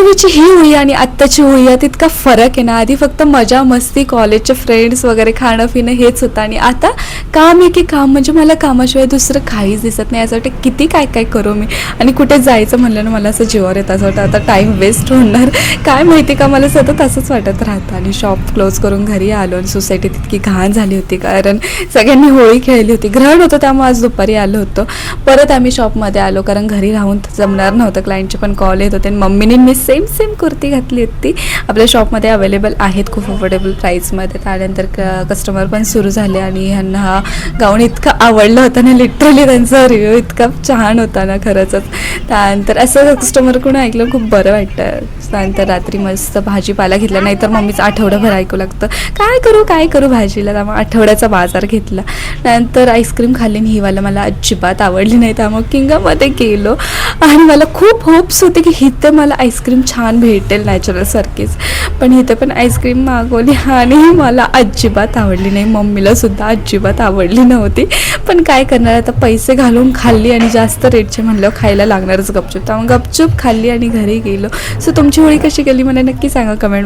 त्यावेळची ही होळी आणि आत्ताची होळी यात इतका फरक आहे ना. आधी फक्त मजा मस्ती, कॉलेजचे फ्रेंड्स वगैरे, खाणं पिणं हेच होतं आणि आता काम आहे की काम. म्हणजे मला कामाशिवाय दुसरं काहीच दिसत नाही. असं वाटतं किती काय काय करू मी. आणि कुठे जायचं म्हणलं ना मला असं जीवावर येतं. असं वाटतं आता टाईम वेस्ट होणार काय माहिती का. मला सतत असंच वाटत राहतं. आणि शॉप क्लोज करून घरी आलो आणि सोसायटीत इतकी घाण झाली होती कारण सगळ्यांनी होळी खेळली होती. ग्रहण होतं त्यामुळे आज दुपारी आलो होतो. परत आम्ही शॉपमध्ये आलो कारण घरी राहून जमणार नव्हतं. क्लायंटचे पण कॉल येत होते आणि मम्मीने मी सेम कुर्ती घातली होती. आपल्या शॉपमध्ये अवेलेबल आहेत खूप अफोर्डेबल प्राईसमध्ये. त्यानंतर कस्टमर पण सुरू झाले आणि ह्यांना हा गाऊन इतका आवडला होता ना. लिटरली त्यांचा रिव्ह्यू इतका छान होता ना खरंच. त्यानंतर असं कस्टमरकडून ऐकलं खूप बरं वाटतं. त्यानंतर रात्री मस्त भाजीपाला घेतला. नाहीतर मम्मीचं आठवडाभर ऐकू लागतं काय करू भाजीला. त्यामुळे आठवड्याचा बाजार घेतला. नंतर आईस्क्रीम खाल्ली आणि हिवाला मला अजिबात आवडली नाही. त्यामुळे किंगामध्ये गेलो आणि मला खूप होप्स होते की इथं मला आईस्क्रीम छान भेटेल नॅचरलसारखीच. पण इथं पण आईस्क्रीम मागवली आणि मला अजिबात आवडली नाही. मम्मीलासुद्धा अजिबात आवडली नव्हती. पण काय करणार आता, पैसे घालून खाल्ली आणि जास्त रेटचे म्हणलं खायला लागणारच गपचूप. त्यामुळे गपचूप खाल्ली आणि घरी गेलो. सो तुमची होळी कशी गेली मला नक्की सांगा कमेंट.